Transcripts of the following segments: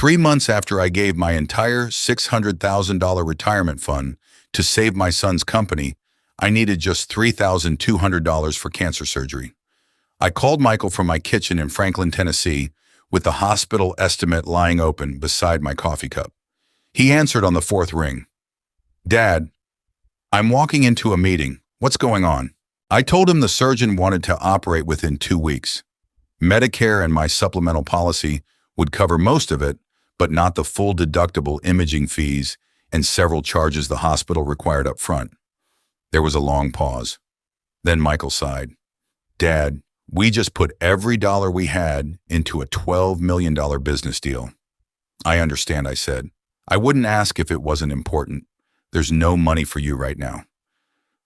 3 months after I gave my entire $600,000 retirement fund to save my son's company, I needed just $3,200 for cancer surgery. I called Michael from my kitchen in Franklin, Tennessee, with the hospital estimate lying open beside my coffee cup. He answered on the fourth ring. "Dad, I'm walking into a meeting. What's going on?" I told him the surgeon wanted to operate within 2 weeks. Medicare and my supplemental policy would cover most of it, but not the full deductible imaging fees and several charges the hospital required up front. There was a long pause. Then Michael sighed. "Dad, we just put every dollar we had into a $12 million business deal." "I understand," I said. "I wouldn't ask if it wasn't important. There's no money for you right now."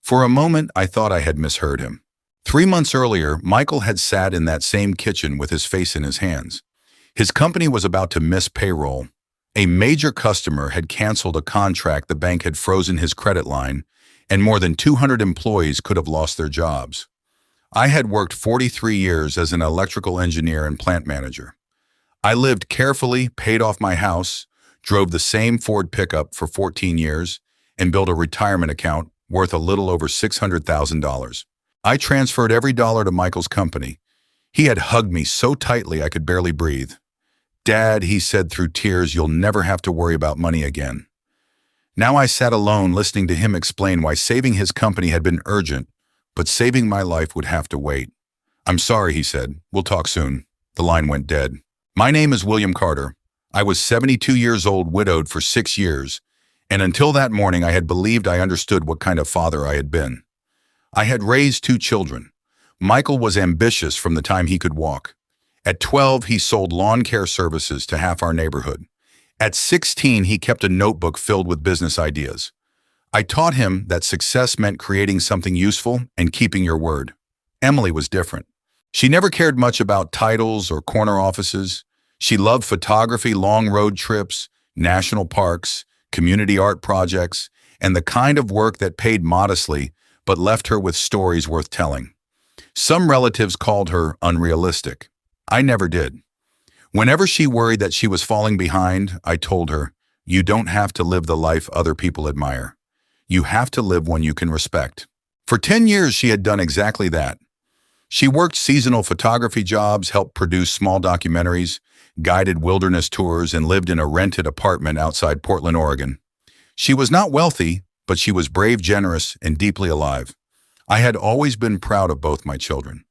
For a moment, I thought I had misheard him. 3 months earlier, Michael had sat in that same kitchen with his face in his hands. His company was about to miss payroll. A major customer had canceled a contract, the bank had frozen his credit line, and more than 200 employees could have lost their jobs. I had worked 43 years as an electrical engineer and plant manager. I lived carefully, paid off my house, drove the same Ford pickup for 14 years, and built a retirement account worth a little over $600,000. I transferred every dollar to Michael's company. He had hugged me so tightly I could barely breathe. "Dad," he said through tears, "you'll never have to worry about money again." Now I sat alone listening to him explain why saving his company had been urgent, but saving my life would have to wait. "I'm sorry," he said. "We'll talk soon." The line went dead. My name is William Carter. I was 72 years old, widowed for 6 years, and until that morning I had believed I understood what kind of father I had been. I had raised 2 children. Michael was ambitious from the time he could walk. At 12, he sold lawn care services to half our neighborhood. At 16, he kept a notebook filled with business ideas. I taught him that success meant creating something useful and keeping your word. Emily was different. She never cared much about titles or corner offices. She loved photography, long road trips, national parks, community art projects, and the kind of work that paid modestly but left her with stories worth telling. Some relatives called her unrealistic. I never did. Whenever she worried that she was falling behind, I told her, "You don't have to live the life other people admire. You have to live one you can respect." For 10 years, she had done exactly that. She worked seasonal photography jobs, helped produce small documentaries, guided wilderness tours, and lived in a rented apartment outside Portland, Oregon. She was not wealthy, but she was brave, generous, and deeply alive. I had always been proud of both my children.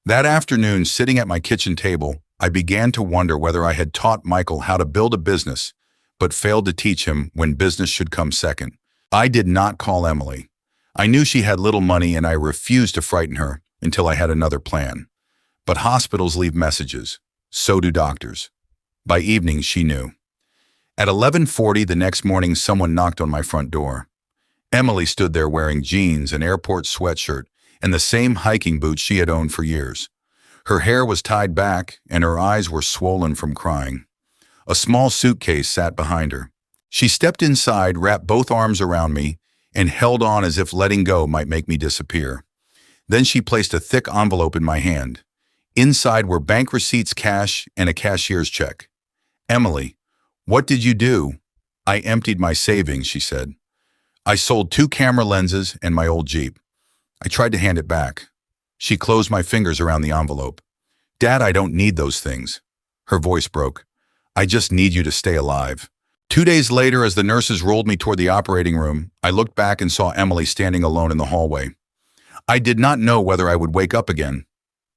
That afternoon, sitting at my kitchen table, I began to wonder whether I had taught Michael how to build a business, but failed to teach him when business should come second. I did not call Emily. I knew she had little money and I refused to frighten her until I had another plan. But hospitals leave messages. So do doctors. By evening, she knew. At 11:40 the next morning, someone knocked on my front door. Emily stood there wearing jeans, an airport sweatshirt, and the same hiking boots she had owned for years. Her hair was tied back, and her eyes were swollen from crying. A small suitcase sat behind her. She stepped inside, wrapped both arms around me, and held on as if letting go might make me disappear. Then she placed a thick envelope in my hand. Inside were bank receipts, cash, and a cashier's check. "Emily, what did you do?" "I emptied my savings," she said. "I sold 2 camera lenses and my old Jeep." I tried to hand it back. She closed my fingers around the envelope. "Dad, I don't need those things." Her voice broke. "I just need you to stay alive." 2 days later, as the nurses rolled me toward the operating room, I looked back and saw Emily standing alone in the hallway. I did not know whether I would wake up again,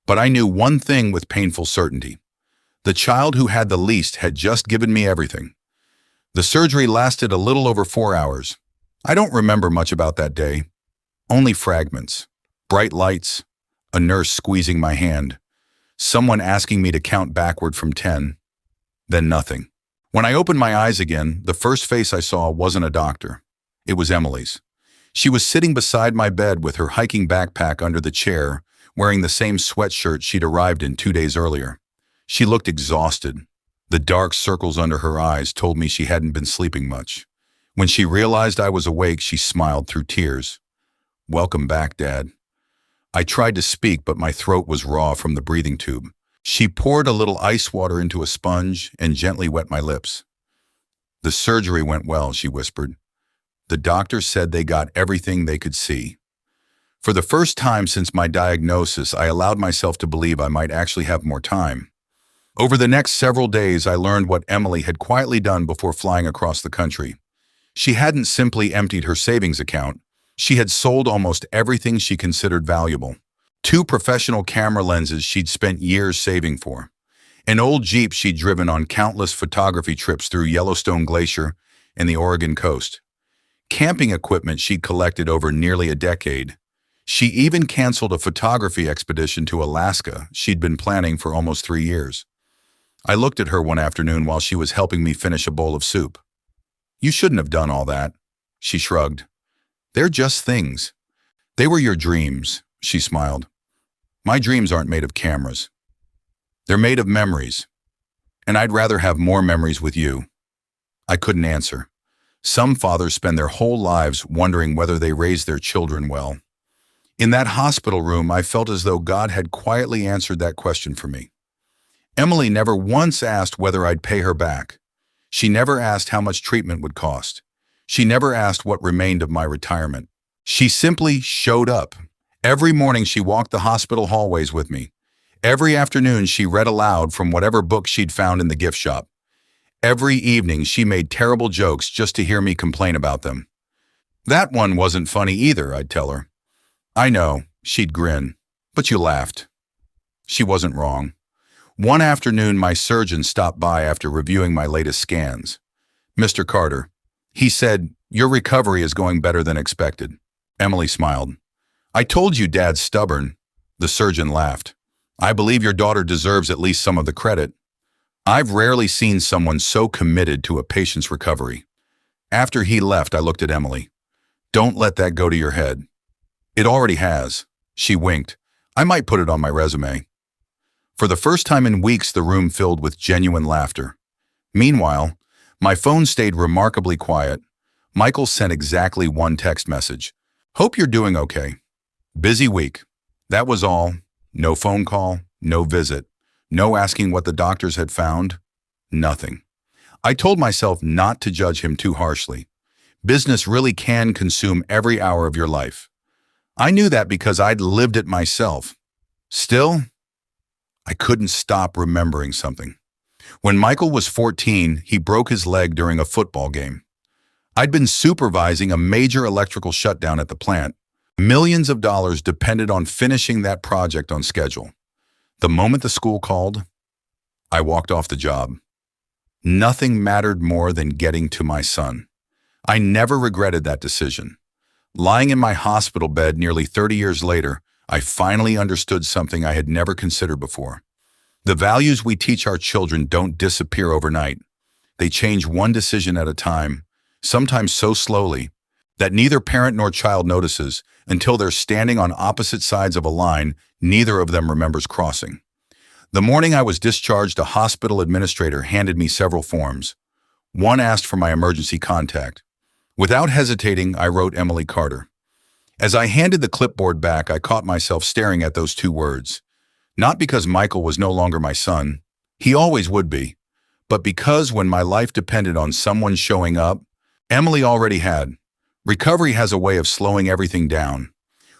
but I knew one thing with painful certainty. The child who had the least had just given me everything. The surgery lasted a little over 4 hours. I don't remember much about that day. Only fragments. Bright lights. A nurse squeezing my hand. Someone asking me to count backward from 10. Then nothing. When I opened my eyes again, the first face I saw wasn't a doctor. It was Emily's. She was sitting beside my bed with her hiking backpack under the chair, wearing the same sweatshirt she'd arrived in 2 days earlier. She looked exhausted. The dark circles under her eyes told me she hadn't been sleeping much. When she realized I was awake, she smiled through tears. "Welcome back, Dad." I tried to speak, but my throat was raw from the breathing tube. She poured a little ice water into a sponge and gently wet my lips. "The surgery went well," she whispered. "The doctor said they got everything they could see." For the first time since my diagnosis, I allowed myself to believe I might actually have more time. Over the next several days, I learned what Emily had quietly done before flying across the country. She hadn't simply emptied her savings account. She had sold almost everything she considered valuable. 2 professional camera lenses she'd spent years saving for. An old Jeep she'd driven on countless photography trips through Yellowstone Glacier and the Oregon coast. Camping equipment she'd collected over nearly a decade. She even canceled a photography expedition to Alaska she'd been planning for almost 3 years. I looked at her one afternoon while she was helping me finish a bowl of soup. "You shouldn't have done all that," she shrugged. "They're just things." "They were your dreams," she smiled. "My dreams aren't made of cameras. They're made of memories. And I'd rather have more memories with you." I couldn't answer. Some fathers spend their whole lives wondering whether they raise their children well. In that hospital room, I felt as though God had quietly answered that question for me. Emily never once asked whether I'd pay her back. She never asked how much treatment would cost. She never asked what remained of my retirement. She simply showed up. Every morning she walked the hospital hallways with me. Every afternoon she read aloud from whatever book she'd found in the gift shop. Every evening she made terrible jokes just to hear me complain about them. "That one wasn't funny either," I'd tell her. "I know," she'd grin, "but you laughed." She wasn't wrong. One afternoon, my surgeon stopped by after reviewing my latest scans. "Mr. Carter," he said, "your recovery is going better than expected." Emily smiled. "I told you Dad's stubborn." The surgeon laughed. "I believe your daughter deserves at least some of the credit." I've rarely seen someone so committed to a patient's recovery. After he left, I looked at Emily. "Don't let that go to your head." "It already has." She winked. "I might put it on my resume." For the first time in weeks, the room filled with genuine laughter. Meanwhile, my phone stayed remarkably quiet. Michael sent exactly one text message. "Hope you're doing okay. Busy week." That was all. No phone call, no visit, no asking what the doctors had found. Nothing. I told myself not to judge him too harshly. Business really can consume every hour of your life. I knew that because I'd lived it myself. Still, I couldn't stop remembering something. When Michael was 14, he broke his leg during a football game. I'd been supervising a major electrical shutdown at the plant. Millions of dollars depended on finishing that project on schedule. The moment the school called, I walked off the job. Nothing mattered more than getting to my son. I never regretted that decision. Lying in my hospital bed nearly 30 years later, I finally understood something I had never considered before. The values we teach our children don't disappear overnight. They change one decision at a time, sometimes so slowly that neither parent nor child notices until they're standing on opposite sides of a line neither of them remembers crossing. The morning I was discharged, a hospital administrator handed me several forms. One asked for my emergency contact. Without hesitating, I wrote Emily Carter. As I handed the clipboard back, I caught myself staring at those 2 words. Not because Michael was no longer my son, he always would be, but because when my life depended on someone showing up, Emily already had. Recovery has a way of slowing everything down.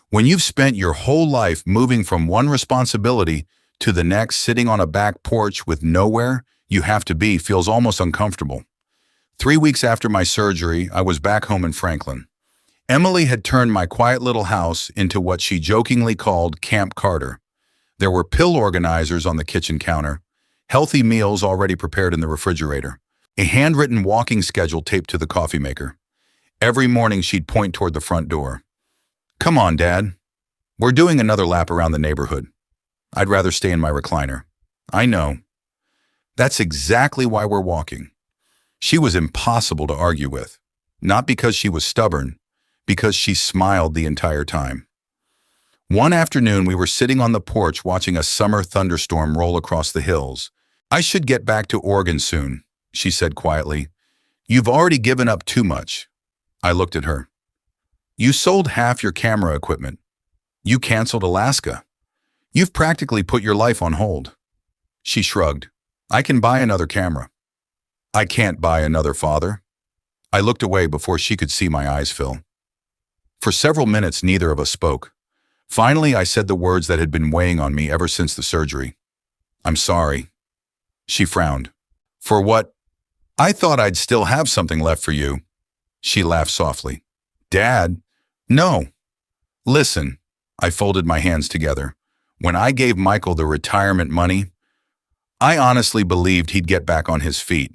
When you've spent your whole life moving from one responsibility to the next, sitting on a back porch with nowhere you have to be feels almost uncomfortable. 3 weeks after my surgery, I was back home in Franklin. Emily had turned my quiet little house into what she jokingly called Camp Carter. There were pill organizers on the kitchen counter, healthy meals already prepared in the refrigerator, a handwritten walking schedule taped to the coffee maker. Every morning she'd point toward the front door. "Come on, Dad. We're doing another lap around the neighborhood." I'd rather stay in my recliner. I know. That's exactly why we're walking. She was impossible to argue with. Not because she was stubborn, because she smiled the entire time. One afternoon, we were sitting on the porch watching a summer thunderstorm roll across the hills. "I should get back to Oregon soon," she said quietly. "You've already given up too much." I looked at her. "You sold half your camera equipment. You canceled Alaska. You've practically put your life on hold." She shrugged. I can buy another camera. I can't buy another father. I looked away before she could see my eyes fill. For several minutes, neither of us spoke. Finally, I said the words that had been weighing on me ever since the surgery. I'm sorry. She frowned. For what? I thought I'd still have something left for you. She laughed softly. Dad? No. Listen, I folded my hands together. When I gave Michael the retirement money, I honestly believed he'd get back on his feet.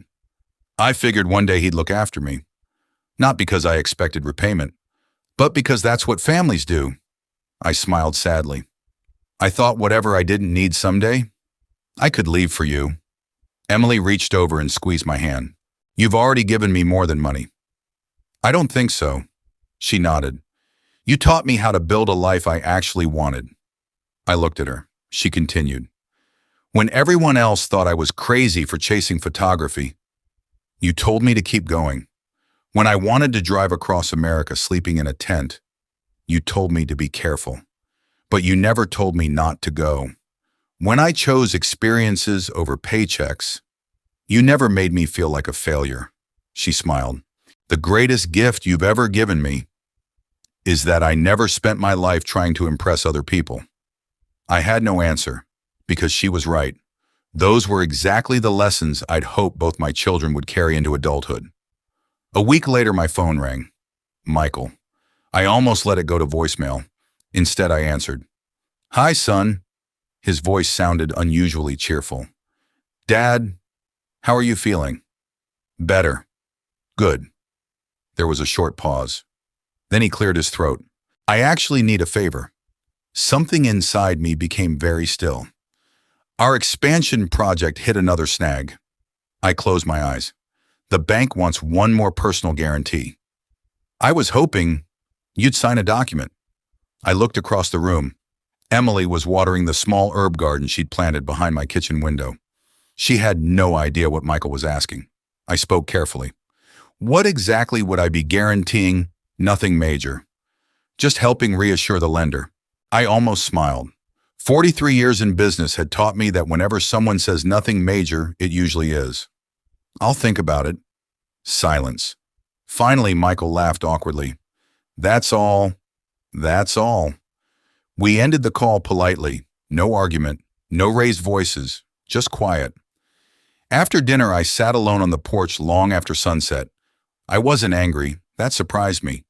I figured one day he'd look after me. Not because I expected repayment, but because that's what families do. I smiled sadly. I thought whatever I didn't need someday, I could leave for you. Emily reached over and squeezed my hand. You've already given me more than money. I don't think so. She nodded. You taught me how to build a life I actually wanted. I looked at her. She continued. When everyone else thought I was crazy for chasing photography, you told me to keep going. When I wanted to drive across America sleeping in a tent, you told me to be careful. But you never told me not to go. When I chose experiences over paychecks, you never made me feel like a failure. She smiled. The greatest gift you've ever given me is that I never spent my life trying to impress other people. I had no answer, because she was right. Those were exactly the lessons I'd hoped both my children would carry into adulthood. A week later, my phone rang. Michael. I almost let it go to voicemail. Instead, I answered. Hi, son. His voice sounded unusually cheerful. Dad, how are you feeling? Better. Good. There was a short pause. Then he cleared his throat. I actually need a favor. Something inside me became very still. Our expansion project hit another snag. I closed my eyes. The bank wants one more personal guarantee. I was hoping you'd sign a document. I looked across the room. Emily was watering the small herb garden she'd planted behind my kitchen window. She had no idea what Michael was asking. I spoke carefully. What exactly would I be guaranteeing? Nothing major. Just helping reassure the lender. I almost smiled. 43 years in business had taught me that whenever someone says nothing major, it usually is. I'll think about it. Silence. Finally, Michael laughed awkwardly. That's all. That's all. We ended the call politely. No argument, no raised voices, just quiet. After dinner, I sat alone on the porch long after sunset. I wasn't angry. That surprised me.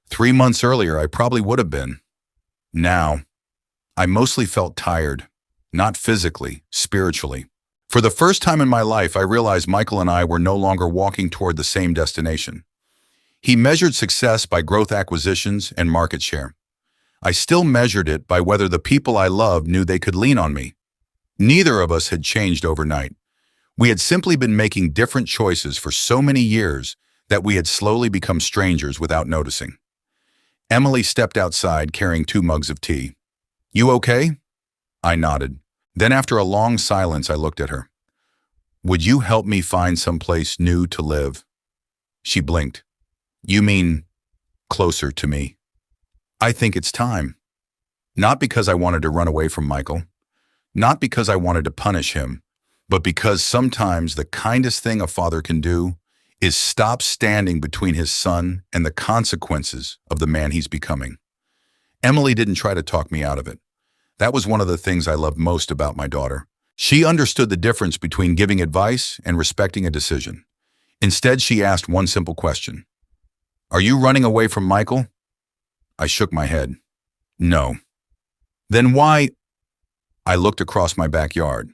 3 months earlier, I probably would have been. Now, I mostly felt tired. Not physically, spiritually. For the first time in my life, I realized Michael and I were no longer walking toward the same destination. He measured success by growth acquisitions and market share. I still measured it by whether the people I loved knew they could lean on me. Neither of us had changed overnight. We had simply been making different choices for so many years that we had slowly become strangers without noticing. Emily stepped outside carrying 2 mugs of tea. You okay? I nodded. Then after a long silence, I looked at her. Would you help me find someplace new to live? She blinked. You mean closer to me? I think it's time. Not because I wanted to run away from Michael, not because I wanted to punish him, but because sometimes the kindest thing a father can do is stop standing between his son and the consequences of the man he's becoming. Emily didn't try to talk me out of it. That was one of the things I loved most about my daughter. She understood the difference between giving advice and respecting a decision. Instead, she asked one simple question. Are you running away from Michael? I shook my head. No. Then why? I looked across my backyard.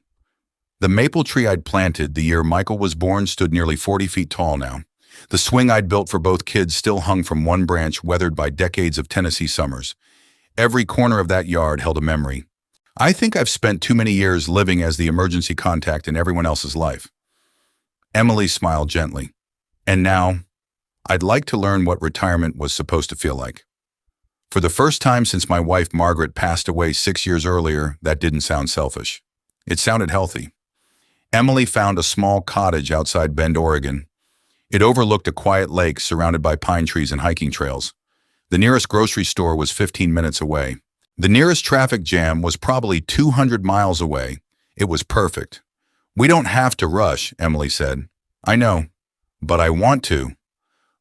The maple tree I'd planted the year Michael was born stood nearly 40 feet tall now. The swing I'd built for both kids still hung from one branch weathered by decades of Tennessee summers. Every corner of that yard held a memory. I think I've spent too many years living as the emergency contact in everyone else's life. Emily smiled gently. And now, I'd like to learn what retirement was supposed to feel like. For the first time since my wife Margaret passed away 6 years earlier, that didn't sound selfish. It sounded healthy. Emily found a small cottage outside Bend, Oregon. It overlooked a quiet lake surrounded by pine trees and hiking trails. The nearest grocery store was 15 minutes away. The nearest traffic jam was probably 200 miles away. It was perfect. We don't have to rush, Emily said. I know, but I want to.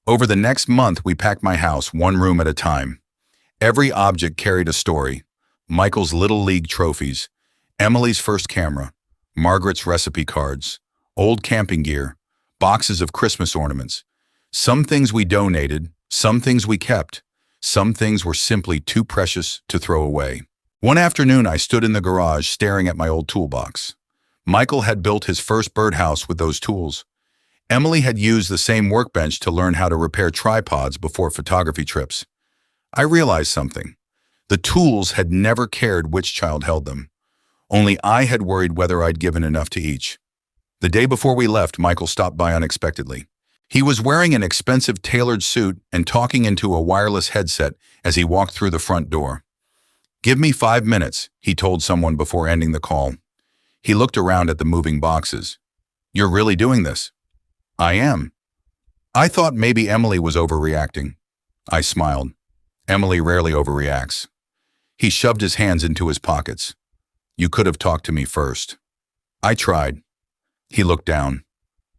Over the next month, we packed my house one room at a time. Every object carried a story. Michael's Little League trophies, Emily's first camera, Margaret's recipe cards, old camping gear, boxes of Christmas ornaments. Some things we donated, some things we kept, some things were simply too precious to throw away. One afternoon, I stood in the garage staring at my old toolbox. Michael had built his first birdhouse with those tools. Emily had used the same workbench to learn how to repair tripods before photography trips. I realized something. The tools had never cared which child held them. Only I had worried whether I'd given enough to each. The day before we left, Michael stopped by unexpectedly. He was wearing an expensive tailored suit and talking into a wireless headset as he walked through the front door. "Give me 5 minutes," he told someone before ending the call. He looked around at the moving boxes. "You're really doing this?" "I am." I thought maybe Emily was overreacting. I smiled. Emily rarely overreacts. He shoved his hands into his pockets. "You could have talked to me first." I tried. He looked down.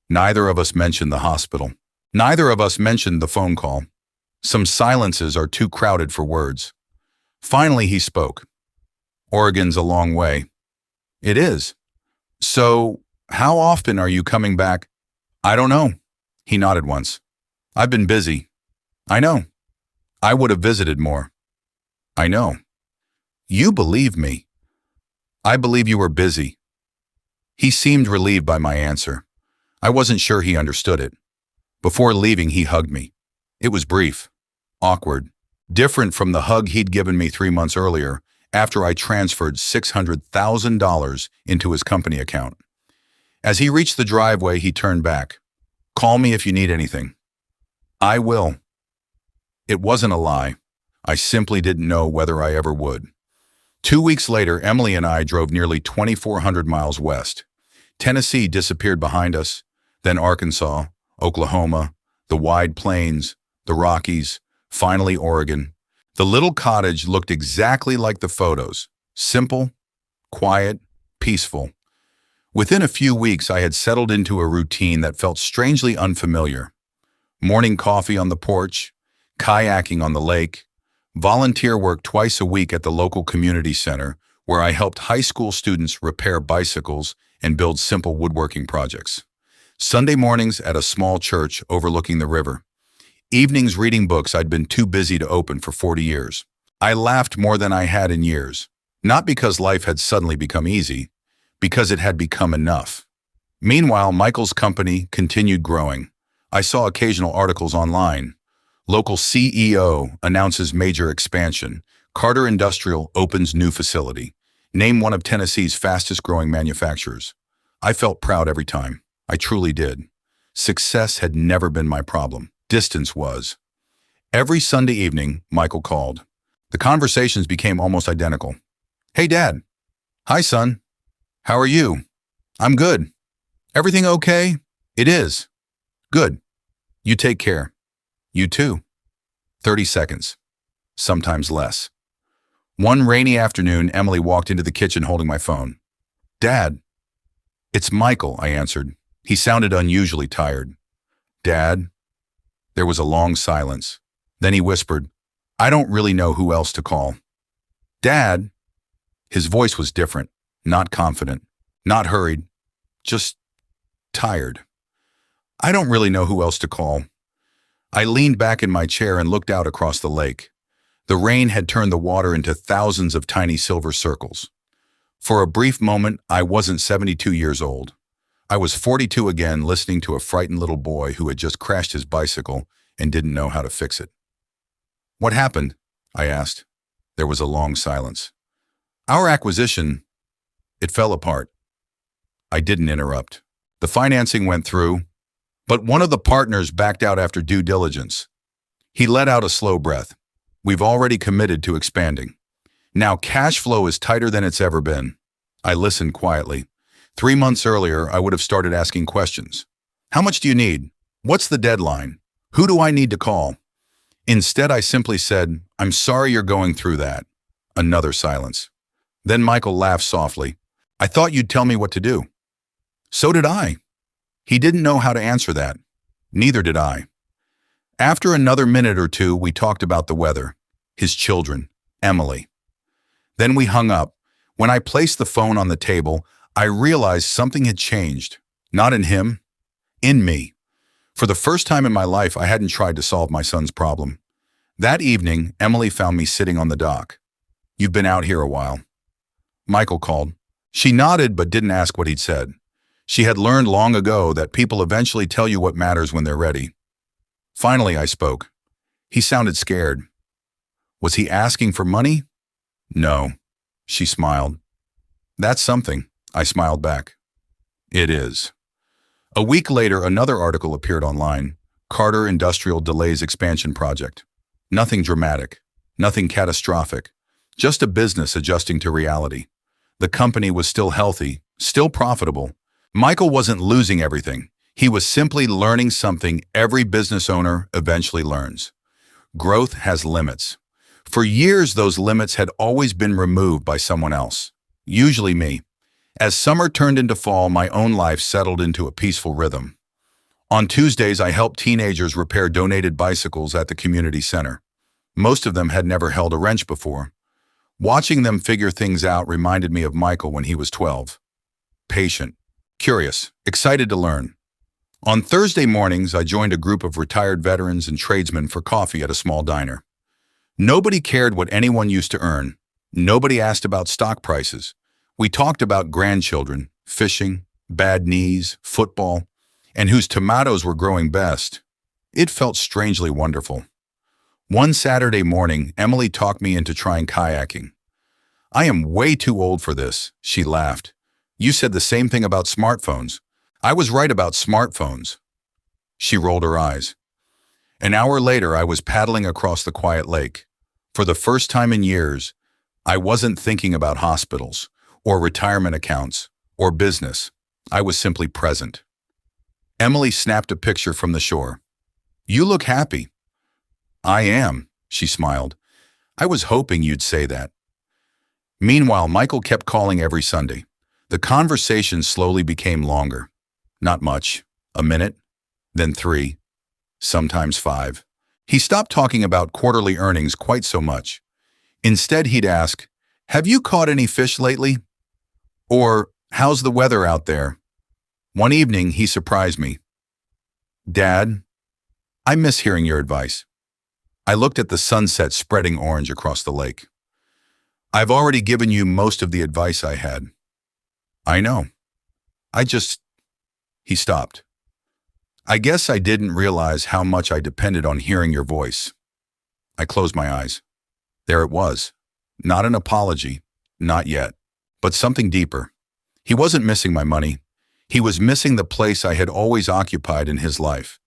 Neither of us mentioned the hospital. Neither of us mentioned the phone call. Some silences are too crowded for words. Finally, he spoke. "Oregon's a long way." "It is." "So, how often are you coming back?" "I don't know." He nodded once. "I've been busy." "I know." "I would have visited more." "I know." "You believe me." "I believe you were busy." He seemed relieved by my answer. I wasn't sure he understood it. Before leaving, he hugged me. It was brief, awkward, different from the hug he'd given me 3 months earlier after I transferred $600,000 into his company account. As he reached the driveway, he turned back. "Call me if you need anything." "I will." It wasn't a lie. I simply didn't know whether I ever would. 2 weeks later, Emily and I drove nearly 2,400 miles west. Tennessee disappeared behind us, then Arkansas, Oklahoma, the wide plains, the Rockies, finally Oregon. The little cottage looked exactly like the photos. Simple, quiet, peaceful. Within a few weeks, I had settled into a routine that felt strangely unfamiliar. Morning coffee on the porch, kayaking on the lake, volunteer work twice a week at the local community center where I helped high school students repair bicycles and build simple woodworking projects. Sunday mornings at a small church overlooking the river. Evenings reading books I'd been too busy to open for 40 years. I laughed more than I had in years, not because life had suddenly become easy, because it had become enough. Meanwhile, Michael's company continued growing. I saw occasional articles online. Local CEO announces major expansion. Carter Industrial opens new facility. Name one of Tennessee's fastest growing manufacturers. I felt proud every time. I truly did. Success had never been my problem. Distance was. Every Sunday evening, Michael called. The conversations became almost identical. "Hey, Dad." "Hi, son. How are you?" "I'm good." "Everything okay?" "It is." "Good. You take care." "You too." 30 seconds. Sometimes less. One rainy afternoon, Emily walked into the kitchen holding my phone. "Dad." "It's Michael," I answered. He sounded unusually tired. "Dad?" There was a long silence. Then he whispered, "I don't really know who else to call." "Dad?" His voice was different, not confident, not hurried, just tired. "I don't really know who else to call." I leaned back in my chair and looked out across the lake. The rain had turned the water into thousands of tiny silver circles. For a brief moment, I wasn't 72 years old. I was 42 again, listening to a frightened little boy who had just crashed his bicycle and didn't know how to fix it. "What happened?" I asked. There was a long silence. "Our acquisition, it fell apart." I didn't interrupt. "The financing went through, but one of the partners backed out after due diligence." He let out a slow breath. "We've already committed to expanding. Now cash flow is tighter than it's ever been." I listened quietly. 3 months earlier, I would have started asking questions. "How much do you need? What's the deadline? Who do I need to call?" Instead, I simply said, "I'm sorry you're going through that." Another silence. Then Michael laughed softly. "I thought you'd tell me what to do." So did I. He didn't know how to answer that. Neither did I. After another minute or two, we talked about the weather, his children, Emily. Then we hung up. When I placed the phone on the table, I realized something had changed. Not in him, in me. For the first time in my life, I hadn't tried to solve my son's problem. That evening, Emily found me sitting on the dock. "You've been out here a while." Michael called. She nodded but didn't ask what he'd said. She had learned long ago that people eventually tell you what matters when they're ready. Finally, I spoke. He sounded scared. Was he asking for money? No. She smiled. That's something, I smiled back. It is. A week later, another article appeared online. Carter Industrial Delays Expansion Project. Nothing dramatic. Nothing catastrophic. Just a business adjusting to reality. The company was still healthy, still profitable. Michael wasn't losing everything. He was simply learning something every business owner eventually learns. Growth has limits. For years, those limits had always been removed by someone else, usually me. As summer turned into fall, my own life settled into a peaceful rhythm. On Tuesdays, I helped teenagers repair donated bicycles at the community center. Most of them had never held a wrench before. Watching them figure things out reminded me of Michael when he was 12. Patient, curious, excited to learn. On Thursday mornings, I joined a group of retired veterans and tradesmen for coffee at a small diner. Nobody cared what anyone used to earn. Nobody asked about stock prices. We talked about grandchildren, fishing, bad knees, football, and whose tomatoes were growing best. It felt strangely wonderful. One Saturday morning, Emily talked me into trying kayaking. "I am way too old for this," she laughed. "You said the same thing about smartphones." "I was right about smartphones." She rolled her eyes. An hour later, I was paddling across the quiet lake. For the first time in years, I wasn't thinking about hospitals, or retirement accounts, or business. I was simply present. Emily snapped a picture from the shore. "You look happy." "I am," she smiled. "I was hoping you'd say that." Meanwhile, Michael kept calling every Sunday. The conversation slowly became longer. Not much. A minute, then 3, sometimes 5. He stopped talking about quarterly earnings quite so much. Instead, he'd ask, "Have you caught any fish lately?" Or, "How's the weather out there?" One evening, he surprised me. "Dad, I miss hearing your advice." I looked at the sunset spreading orange across the lake. "I've already given you most of the advice I had." "I know. He stopped. "I guess I didn't realize how much I depended on hearing your voice." I closed my eyes. There it was. Not an apology, not yet, but something deeper. He wasn't missing my money. He was missing the place I had always occupied in his life,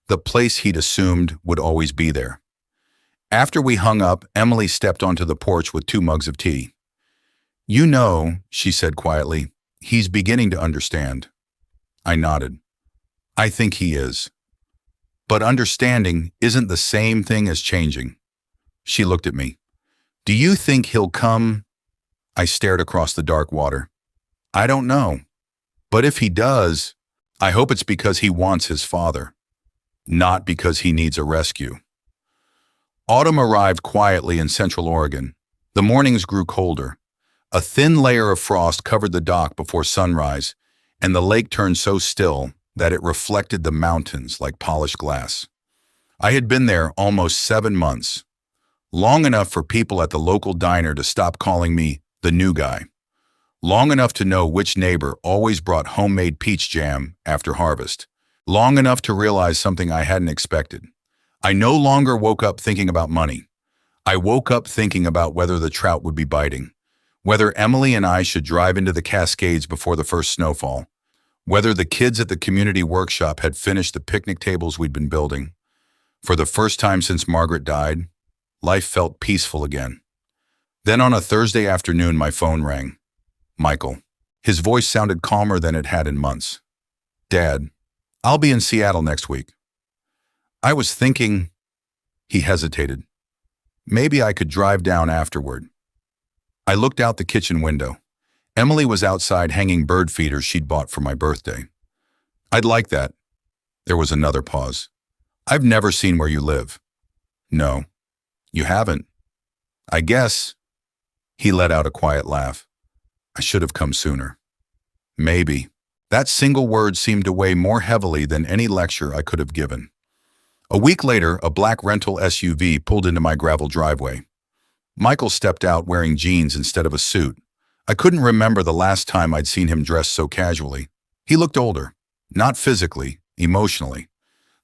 the place he'd assumed would always be there. After we hung up, Emily stepped onto the porch with 2 mugs of tea. "You know," she said quietly, "he's beginning to understand." I nodded. "I think he is. But understanding isn't the same thing as changing." She looked at me. "Do you think he'll come?" I stared across the dark water. "I don't know. But if he does, I hope it's because he wants his father, not because he needs a rescue." Autumn arrived quietly in Central Oregon. The mornings grew colder. A thin layer of frost covered the dock before sunrise, and the lake turned so still that it reflected the mountains like polished glass. I had been there almost 7 months, long enough for people at the local diner to stop calling me the new guy, long enough to know which neighbor always brought homemade peach jam after harvest, long enough to realize something I hadn't expected. I no longer woke up thinking about money. I woke up thinking about whether the trout would be biting, whether Emily and I should drive into the Cascades before the first snowfall, whether the kids at the community workshop had finished the picnic tables we'd been building. For the first time since Margaret died, life felt peaceful again. Then on a Thursday afternoon, my phone rang. Michael. His voice sounded calmer than it had in months. "Dad, I'll be in Seattle next week." I was thinking. He hesitated. "Maybe I could drive down afterward." I looked out the kitchen window. Emily was outside hanging bird feeders she'd bought for my birthday. I'd like that. There was another pause. I've never seen where you live. No, you haven't. I guess. He let out a quiet laugh. I should have come sooner. Maybe. That single word seemed to weigh more heavily than any lecture I could have given. A week later, a black rental SUV pulled into my gravel driveway. Michael stepped out wearing jeans instead of a suit. I couldn't remember the last time I'd seen him dressed so casually. He looked older, not physically, emotionally.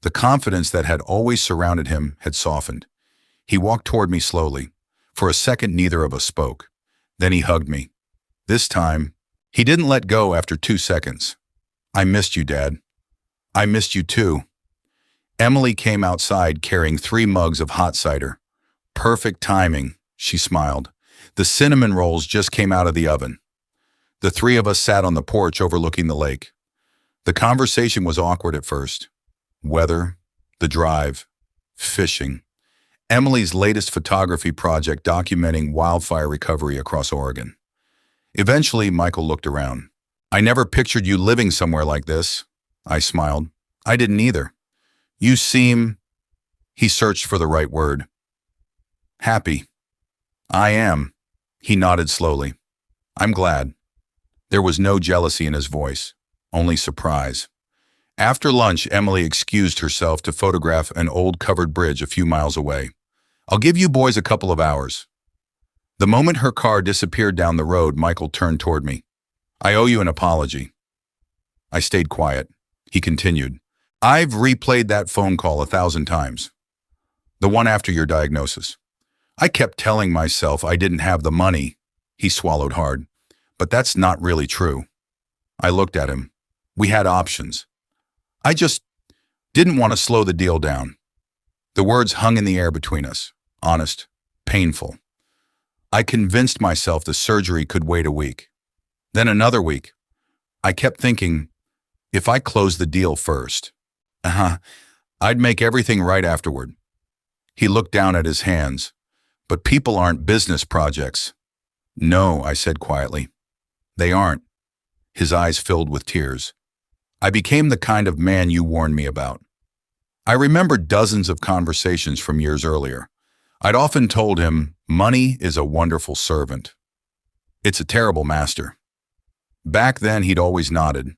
The confidence that had always surrounded him had softened. He walked toward me slowly. For a second, neither of us spoke. Then he hugged me. This time, he didn't let go after 2 seconds. I missed you, Dad. I missed you too. Emily came outside carrying 3 mugs of hot cider. Perfect timing, she smiled. The cinnamon rolls just came out of the oven. The 3 of us sat on the porch overlooking the lake. The conversation was awkward at first. Weather, the drive, fishing. Emily's latest photography project documenting wildfire recovery across Oregon. Eventually, Michael looked around. I never pictured you living somewhere like this. I smiled. I didn't either. You seem... He searched for the right word. Happy. I am. He nodded slowly. I'm glad. There was no jealousy in his voice, only surprise. After lunch, Emily excused herself to photograph an old covered bridge a few miles away. I'll give you boys a couple of hours. The moment her car disappeared down the road, Michael turned toward me. I owe you an apology. I stayed quiet. He continued. I've replayed that phone call 1,000 times. The one after your diagnosis. I kept telling myself I didn't have the money. He swallowed hard. But that's not really true. I looked at him. We had options. I just didn't want to slow the deal down. The words hung in the air between us. Honest, painful. I convinced myself the surgery could wait a week. Then another week. I kept thinking, if I closed the deal first, I'd make everything right afterward. He looked down at his hands. But people aren't business projects. No, I said quietly. They aren't. His eyes filled with tears. I became the kind of man you warned me about. I remembered dozens of conversations from years earlier. I'd often told him, money is a wonderful servant. It's a terrible master. Back then, he'd always nodded.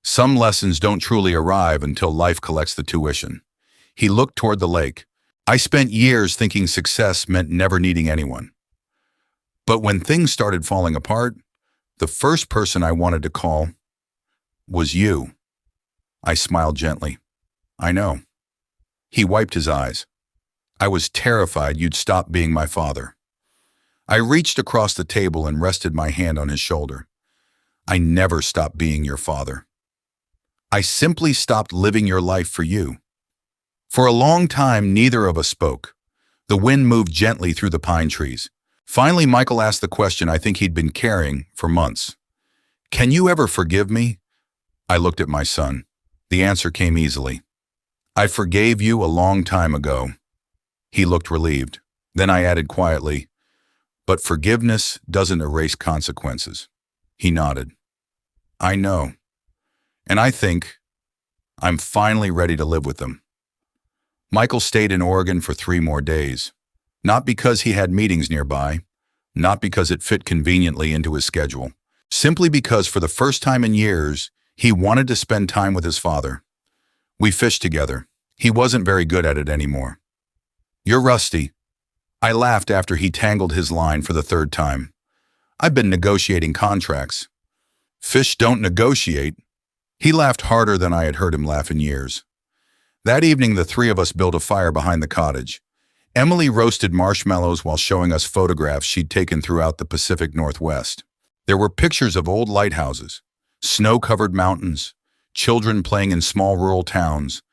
Some lessons don't truly arrive until life collects the tuition. He looked toward the lake. I spent years thinking success meant never needing anyone. But when things started falling apart, the first person I wanted to call was you. I smiled gently. I know. He wiped his eyes. I was terrified you'd stop being my father. I reached across the table and rested my hand on his shoulder. I never stopped being your father. I simply stopped living your life for you. For a long time, neither of us spoke. The wind moved gently through the pine trees. Finally, Michael asked the question I think he'd been carrying for months. Can you ever forgive me? I looked at my son. The answer came easily. I forgave you a long time ago. He looked relieved. Then I added quietly, but forgiveness doesn't erase consequences. He nodded. I know. And I think I'm finally ready to live with them. Michael stayed in Oregon for 3 more days. Not because he had meetings nearby, not because it fit conveniently into his schedule, simply because for the first time in years, he wanted to spend time with his father. We fished together. He wasn't very good at it anymore. You're rusty. I laughed after he tangled his line for the 3rd time. I've been negotiating contracts. Fish don't negotiate. He laughed harder than I had heard him laugh in years. That evening, the 3 of us built a fire behind the cottage. Emily roasted marshmallows while showing us photographs she'd taken throughout the Pacific Northwest. There were pictures of old lighthouses, snow-covered mountains, children playing in small rural towns,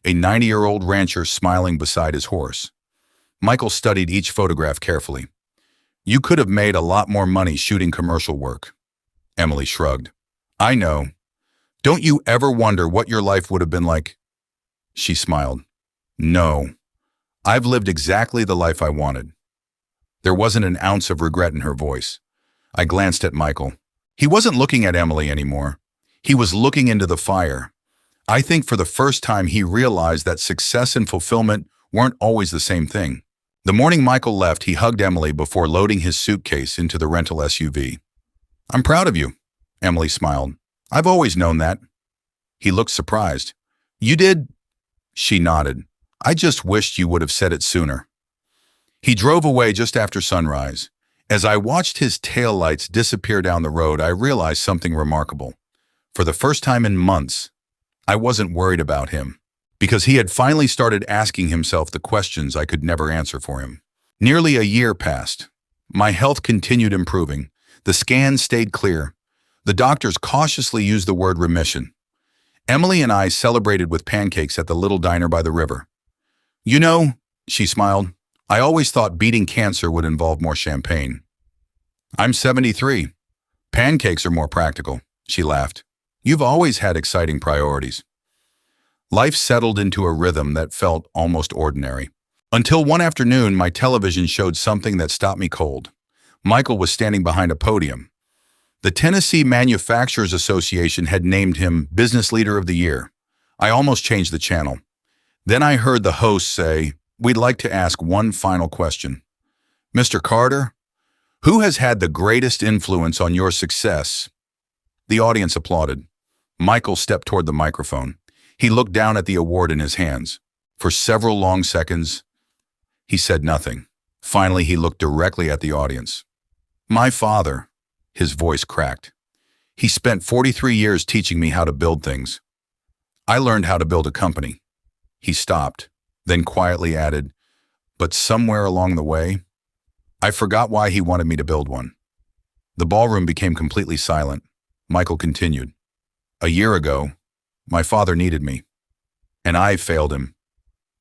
a 90-year-old rancher smiling beside his horse. Michael studied each photograph carefully. You could have made a lot more money shooting commercial work. Emily shrugged. I know. Don't you ever wonder what your life would have been like? She smiled. No. I've lived exactly the life I wanted. There wasn't an ounce of regret in her voice. I glanced at Michael. He wasn't looking at Emily anymore. He was looking into the fire. I think for the first time he realized that success and fulfillment weren't always the same thing. The morning Michael left, he hugged Emily before loading his suitcase into the rental SUV. "I'm proud of you," Emily smiled. "I've always known that." He looked surprised. "You did?" She nodded. "I just wished you would have said it sooner." He drove away just after sunrise. As I watched his taillights disappear down the road, I realized something remarkable. For the first time in months, I wasn't worried about him, because he had finally started asking himself the questions I could never answer for him. Nearly a year passed. My health continued improving. The scans stayed clear. The doctors cautiously used the word remission. Emily and I celebrated with pancakes at the little diner by the river. "You know," she smiled, "I always thought beating cancer would involve more champagne." "I'm 73. Pancakes are more practical," she laughed. "You've always had exciting priorities." Life settled into a rhythm that felt almost ordinary. Until one afternoon, my television showed something that stopped me cold. Michael was standing behind a podium. The Tennessee Manufacturers Association had named him Business Leader of the Year. I almost changed the channel. Then I heard the host say, "We'd like to ask one final question. Mr. Carter, who has had the greatest influence on your success?" The audience applauded. Michael stepped toward the microphone. He looked down at the award in his hands. For several long seconds, he said nothing. Finally, he looked directly at the audience. "My father," his voice cracked. "He spent 43 years teaching me how to build things. I learned how to build a company." He stopped, then quietly added, "But somewhere along the way, I forgot why he wanted me to build one." The ballroom became completely silent. Michael continued, "A year ago, my father needed me, and I failed him.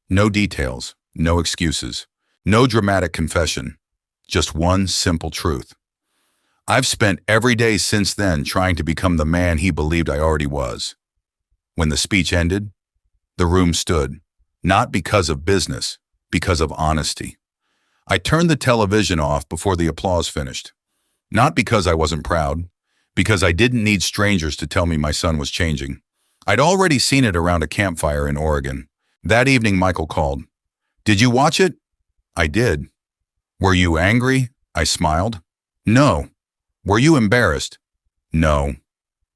No details, no excuses, no dramatic confession, just one simple truth. I've spent every day since then trying to become the man he believed I already was." When the speech ended, the room stood, not because of business, because of honesty. I turned the television off before the applause finished. Not because I wasn't proud, because I didn't need strangers to tell me my son was changing. I'd already seen it around a campfire in Oregon. That evening, Michael called. "Did you watch it?" I did. "Were you angry?" I smiled. "No." "Were you embarrassed?" "No."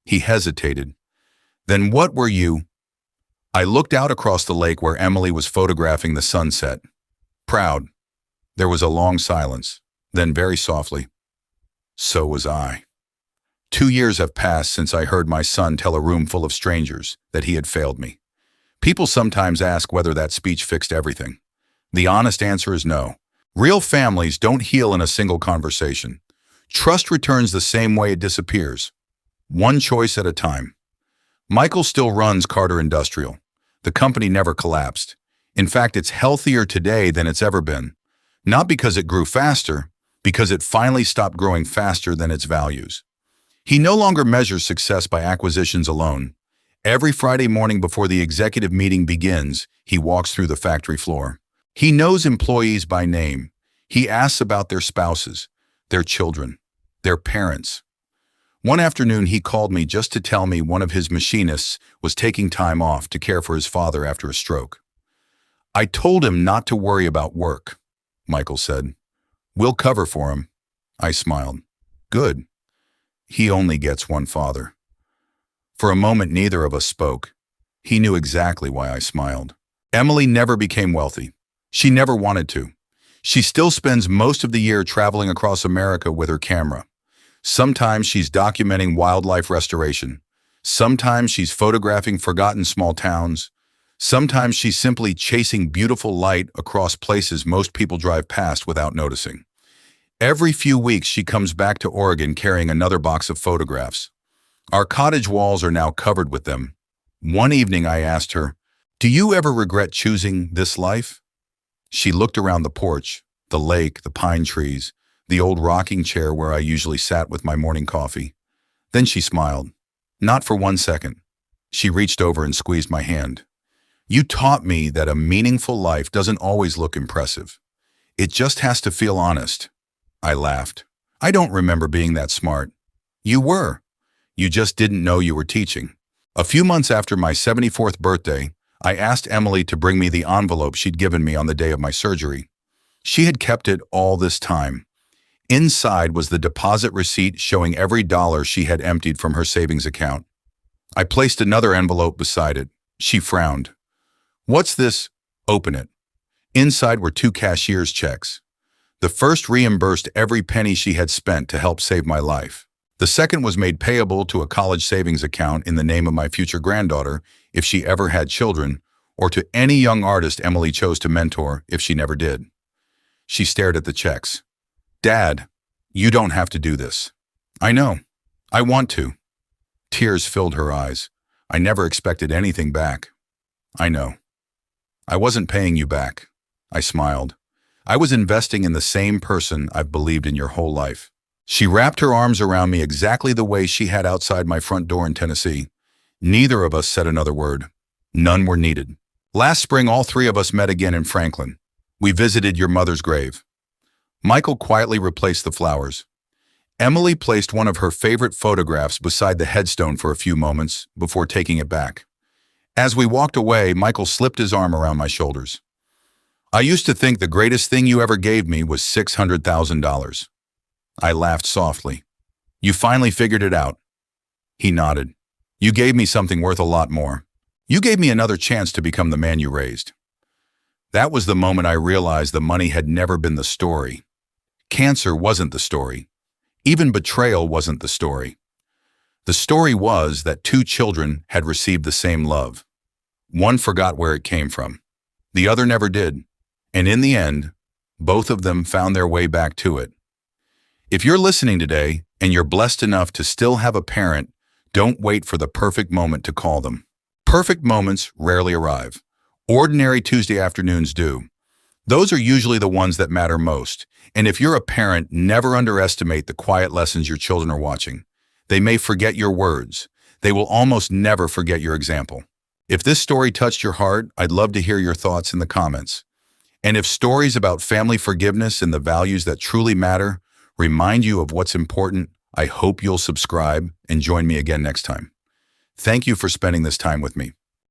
He hesitated. "Then what were you?" I looked out across the lake where Emily was photographing the sunset. "Proud." There was a long silence. Then very softly, "So was I." 2 years have passed since I heard my son tell a room full of strangers that he had failed me. People sometimes ask whether that speech fixed everything. The honest answer is no. Real families don't heal in a single conversation. Trust returns the same way it disappears, one choice at a time. Michael still runs Carter Industrial. The company never collapsed. In fact, it's healthier today than it's ever been. Not because it grew faster, because it finally stopped growing faster than its values. He no longer measures success by acquisitions alone. Every Friday morning before the executive meeting begins, he walks through the factory floor. He knows employees by name. He asks about their spouses, their children, their parents. One afternoon, he called me just to tell me one of his machinists was taking time off to care for his father after a stroke. "I told him not to worry about work," Michael said. "We'll cover for him." I smiled. "Good. He only gets one father." For a moment, neither of us spoke. He knew exactly why I smiled. Emily never became wealthy. She never wanted to. She still spends most of the year traveling across America with her camera. Sometimes she's documenting wildlife restoration. Sometimes she's photographing forgotten small towns. Sometimes she's simply chasing beautiful light across places most people drive past without noticing. Every few weeks, she comes back to Oregon carrying another box of photographs. Our cottage walls are now covered with them. One evening, I asked her, "Do you ever regret choosing this life?" She looked around the porch, the lake, the pine trees, the old rocking chair where I usually sat with my morning coffee. Then she smiled. Not for 1 second. She reached over and squeezed my hand. "You taught me that a meaningful life doesn't always look impressive. It just has to feel honest." I laughed. "I don't remember being that smart." You were. You just didn't know you were teaching. A few months after my 74th birthday, I asked Emily to bring me the envelope she'd given me on the day of my surgery. She had kept it all this time. Inside was the deposit receipt showing every dollar she had emptied from her savings account. I placed another envelope beside it. She frowned. "What's this?" "Open it." Inside were two cashier's checks. The first reimbursed every penny she had spent to help save my life. The second was made payable to a college savings account in the name of my future granddaughter if she ever had children, or to any young artist Emily chose to mentor if she never did. She stared at the checks. "Dad, you don't have to do this." "I know. I want to." Tears filled her eyes. "I never expected anything back." "I know. I wasn't paying you back." I smiled. "I was investing in the same person I've believed in your whole life." She wrapped her arms around me exactly the way she had outside my front door in Tennessee. Neither of us said another word. None were needed. Last spring, all three of us met again in Franklin. We visited your mother's grave. Michael quietly replaced the flowers. Emily placed one of her favorite photographs beside the headstone for a few moments before taking it back. As we walked away, Michael slipped his arm around my shoulders. "I used to think the greatest thing you ever gave me was $600,000. I laughed softly. "You finally figured it out." He nodded. "You gave me something worth a lot more. You gave me another chance to become the man you raised." That was the moment I realized the money had never been the story. Cancer wasn't the story. Even betrayal wasn't the story. The story was that two children had received the same love. One forgot where it came from. The other never did. And in the end, both of them found their way back to it. If you're listening today and you're blessed enough to still have a parent, don't wait for the perfect moment to call them. Perfect moments rarely arrive. Ordinary Tuesday afternoons do. Those are usually the ones that matter most. And if you're a parent, never underestimate the quiet lessons your children are watching. They may forget your words. They will almost never forget your example. If this story touched your heart, I'd love to hear your thoughts in the comments. And if stories about family forgiveness and the values that truly matter remind you of what's important, I hope you'll subscribe and join me again next time. Thank you for spending this time with me.